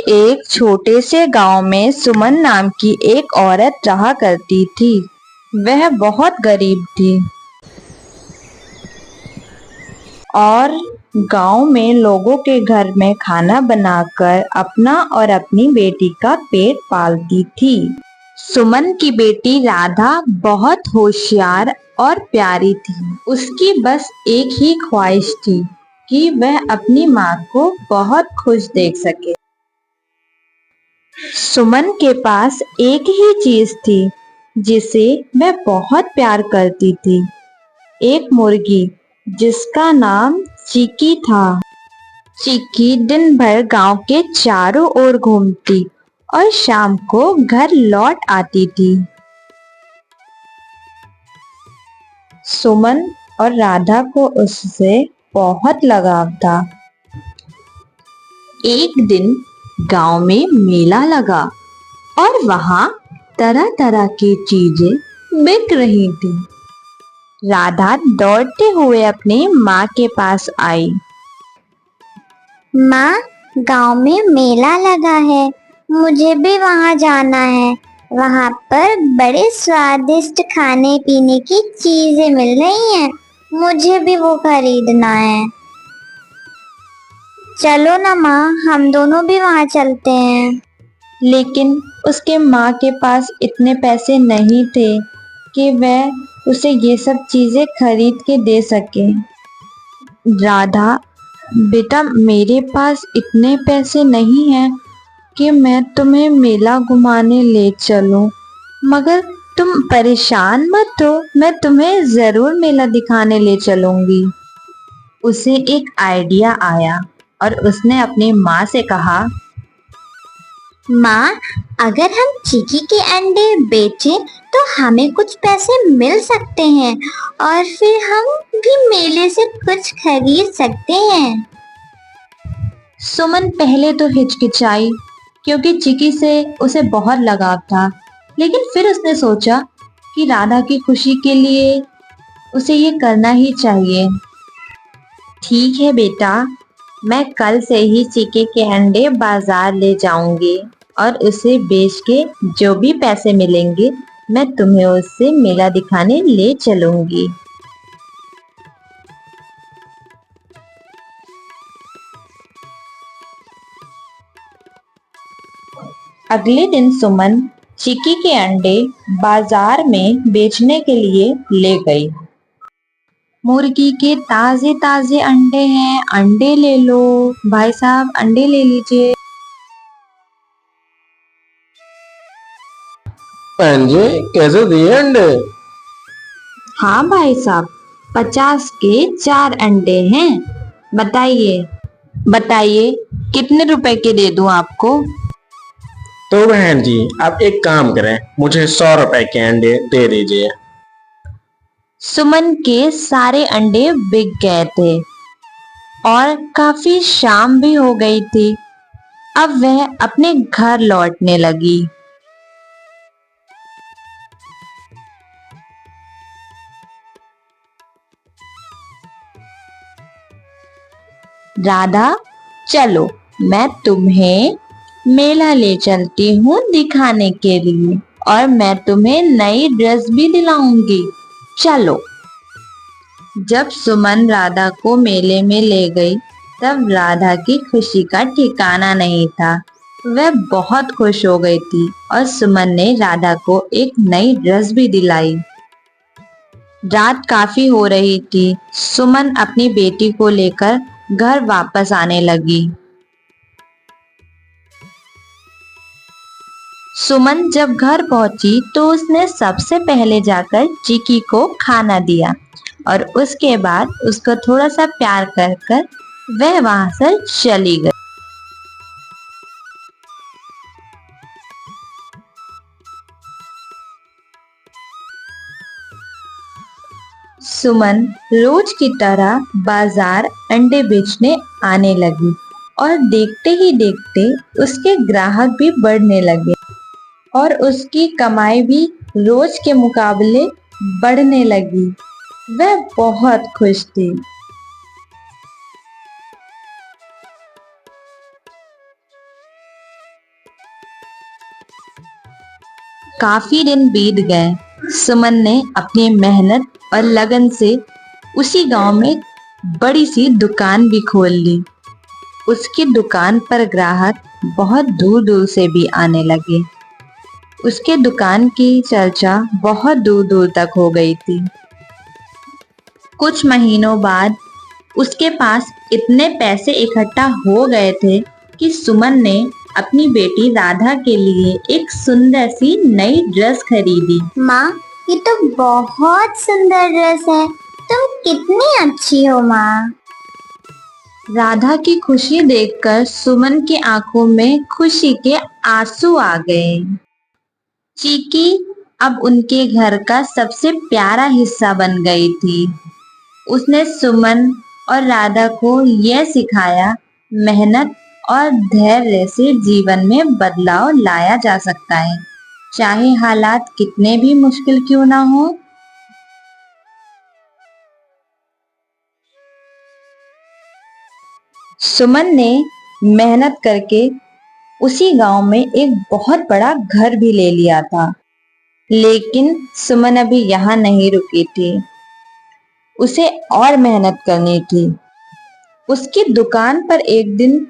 एक छोटे से गांव में सुमन नाम की एक औरत रहा करती थी। वह बहुत गरीब थी और गांव में लोगों के घर में खाना बनाकर अपना और अपनी बेटी का पेट पालती थी। सुमन की बेटी राधा बहुत होशियार और प्यारी थी। उसकी बस एक ही ख्वाहिश थी कि वह अपनी माँ को बहुत खुश देख सके। सुमन के पास एक ही चीज थी जिसे वह बहुत प्यार करती थी, एक मुर्गी जिसका नाम चिकी था। चिकी दिन भर गांव के चारों ओर घूमती और शाम को घर लौट आती थी। सुमन और राधा को उससे बहुत लगाव था। एक दिन गांव में मेला लगा और वहां तरह तरह की चीजें बिक रही थी। राधा दौड़ते हुए अपनी माँ के पास आई। माँ, गांव में मेला लगा है, मुझे भी वहां जाना है। वहां पर बड़े स्वादिष्ट खाने पीने की चीजें मिल रही हैं, मुझे भी वो खरीदना है। चलो ना माँ, हम दोनों भी वहां चलते हैं। लेकिन उसके माँ के पास इतने पैसे नहीं थे कि वह उसे ये सब चीजें खरीद के दे सके। राधा, बेटा, मेरे पास इतने पैसे नहीं हैं कि मैं तुम्हें मेला घुमाने ले चलूं, मगर तुम परेशान मत हो, मैं तुम्हें जरूर मेला दिखाने ले चलूंगी। उसे एक आइडिया आया और उसने अपनी माँ से कहा, माँ, अगर हम चिकी के अंडे बेचें तो हमें कुछ पैसे मिल सकते हैं और फिर हम भी मेले से कुछ खरीद सकते हैं। सुमन पहले तो हिचकिचाई क्योंकि चिकी से उसे बहुत लगाव था, लेकिन फिर उसने सोचा कि राधा की खुशी के लिए उसे ये करना ही चाहिए। ठीक है बेटा, मैं कल से ही चिकी के अंडे बाजार ले जाऊंगी और उसे बेच के जो भी पैसे मिलेंगे मैं तुम्हें उससे मेला दिखाने ले चलूंगी। अगले दिन सुमन चिकी के अंडे बाजार में बेचने के लिए ले गई। मुर्गी के ताजे ताजे अंडे हैं, अंडे ले लो भाई साहब, अंडे ले लीजिए। बहन जी, कैसे दिए अंडे? हाँ भाई साहब, 50 के 4 अंडे हैं। बताइए बताइए कितने रुपए के दे दूं आपको? तो बहन जी, आप एक काम करें, मुझे 100 रुपए के अंडे दे दीजिए। सुमन के सारे अंडे बिक गए थे और काफी शाम भी हो गई थी। अब वह अपने घर लौटने लगी। राधा, चलो मैं तुम्हें मेला ले चलती हूँ दिखाने के लिए और मैं तुम्हें नई ड्रेस भी दिलाऊंगी, चलो। जब सुमन राधा को मेले में ले गई तब राधा की खुशी का ठिकाना नहीं था। वह बहुत खुश हो गई थी और सुमन ने राधा को एक नई ड्रेस भी दिलाई। रात काफी हो रही थी। सुमन अपनी बेटी को लेकर घर वापस आने लगी। सुमन जब घर पहुंची तो उसने सबसे पहले जाकर चिकी को खाना दिया और उसके बाद उसको थोड़ा सा प्यार कर कर वह वहां से चली गई। सुमन रोज की तरह बाजार अंडे बेचने आने लगी और देखते ही देखते उसके ग्राहक भी बढ़ने लगे और उसकी कमाई भी रोज के मुकाबले बढ़ने लगी। वह बहुत खुश थी। काफी दिन बीत गए। सुमन ने अपनी मेहनत और लगन से उसी गांव में बड़ी सी दुकान भी खोल ली। उसकी दुकान पर ग्राहक बहुत दूर दूर से भी आने लगे। उसके दुकान की चर्चा बहुत दूर दूर तक हो गई थी। कुछ महीनों बाद उसके पास इतने पैसे इकट्ठा हो गए थे कि सुमन ने अपनी बेटी राधा के लिए एक सुंदर सी नई ड्रेस खरीदी। माँ, ये तो बहुत सुंदर ड्रेस है। तुम कितनी अच्छी हो माँ। राधा की खुशी देखकर सुमन की आंखों में खुशी के आंसू आ गए। चीकी अब उनके घर का सबसे प्यारा हिस्सा बन गई थी। उसने सुमन और राधा को यह सिखाया, मेहनत और धैर्य से जीवन में बदलाव लाया जा सकता है, चाहे हालात कितने भी मुश्किल क्यों ना हो। सुमन ने मेहनत करके उसी गांव में एक बहुत बड़ा घर भी ले लिया था। लेकिन सुमन अभी यहाँ नहीं रुकी थी। उसे और मेहनत करनी थी। उसकी दुकान पर एक दिन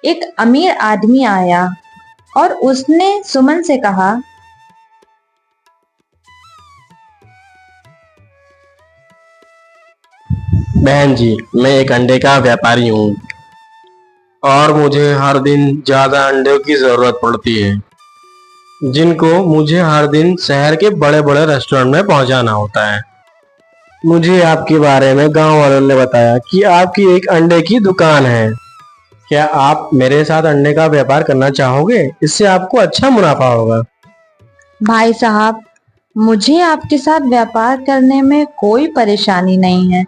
एक अमीर आदमी आया और उसने सुमन से कहा, बहन जी, मैं एक अंडे का व्यापारी हूँ और मुझे हर दिन ज्यादा अंडों की जरूरत पड़ती है, जिनको मुझे हर दिन शहर के बड़े बड़े रेस्टोरेंट में पहुंचाना होता है। मुझे आपके बारे में गांव वालों ने बताया कि आपकी एक अंडे की दुकान है। क्या आप मेरे साथ अंडे का व्यापार करना चाहोगे? इससे आपको अच्छा मुनाफा होगा। भाई साहब, मुझे आपके साथ व्यापार करने में कोई परेशानी नहीं है,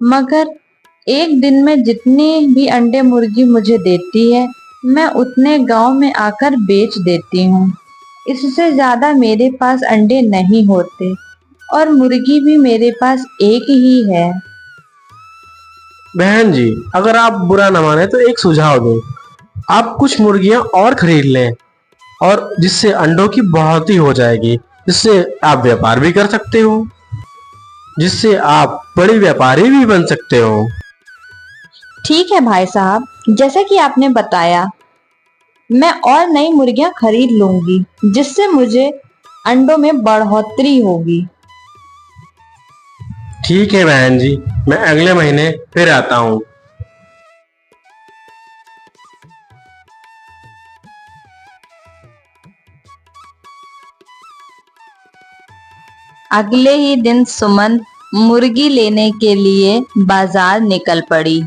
मगर एक दिन में जितने भी अंडे मुर्गी मुझे देती है, मैं उतने गांव में आकर बेच देती हूँ। इससे ज्यादा मेरे पास अंडे नहीं होते और मुर्गी भी मेरे पास एक ही है। बहन जी, अगर आप बुरा न माने तो एक सुझाव दूं। आप कुछ मुर्गियां और खरीद लें और जिससे अंडों की बढ़ोतरी हो जाएगी, जिससे आप व्यापार भी कर सकते हो, जिससे आप बड़े व्यापारी भी बन सकते हो। ठीक है भाई साहब, जैसा कि आपने बताया, मैं और नई मुर्गियां खरीद लूंगी, जिससे मुझे अंडों में बढ़ोतरी होगी। ठीक है बहन जी, मैं अगले महीने फिर आता हूँ। अगले ही दिन सुमन मुर्गी लेने के लिए बाजार निकल पड़ी।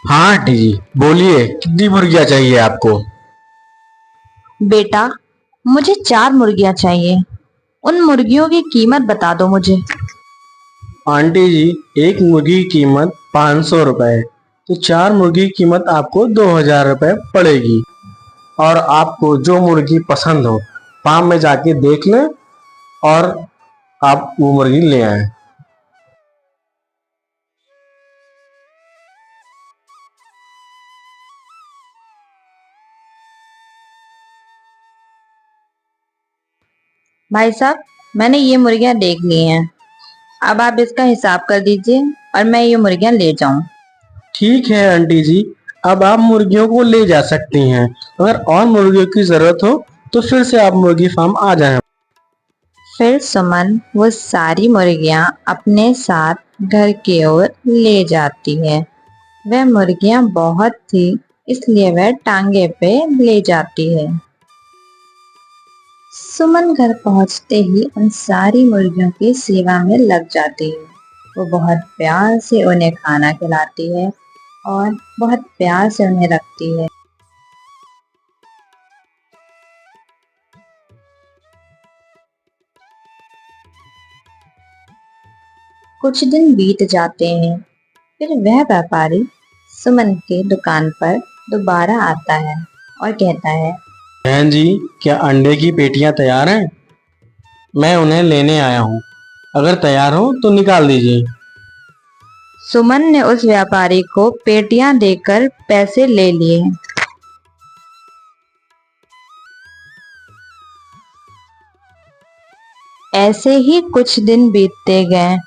हाँ आंटी जी, बोलिए कितनी मुर्गियां चाहिए आपको? बेटा, मुझे 4 मुर्गियां चाहिए। उन मुर्गियों की कीमत बता दो मुझे। आंटी जी, एक मुर्गी की कीमत 500 रुपए है, तो 4 मुर्गी की कीमत आपको 2000 रुपए पड़ेगी। और आपको जो मुर्गी पसंद हो, फार्म में जाके देख लें और आप वो मुर्गी ले आए। भाई साहब, मैंने ये मुर्गियां देख ली हैं। अब आप इसका हिसाब कर दीजिए और मैं ये मुर्गियां ले जाऊं। ठीक है आंटी जी, अब आप मुर्गियों को ले जा सकती हैं। अगर और मुर्गियों की जरूरत हो तो फिर से आप मुर्गी फार्म आ जाएं। फिर सुमन वो सारी मुर्गियां अपने साथ घर की ओर ले जाती है। वह मुर्गियां बहुत थी, इसलिए वह टांगे पे ले जाती है। सुमन घर पहुंचते ही उन सारी मुर्गियों की सेवा में लग जाती है। वो बहुत प्यार से उन्हें खाना खिलाती है और बहुत प्यार से उन्हें रखती है। कुछ दिन बीत जाते हैं। फिर वह व्यापारी सुमन के दुकान पर दोबारा आता है और कहता है, बहन जी, क्या अंडे की पेटियां तैयार हैं? मैं उन्हें लेने आया हूँ। अगर तैयार हो तो निकाल दीजिए। सुमन ने उस व्यापारी को पेटियां देकर पैसे ले लिए। ऐसे ही कुछ दिन बीतते गए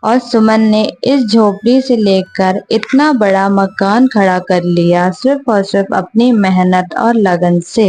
और सुमन ने इस झोपड़ी से लेकर इतना बड़ा मकान खड़ा कर लिया, सिर्फ और सिर्फ अपनी मेहनत और लगन से।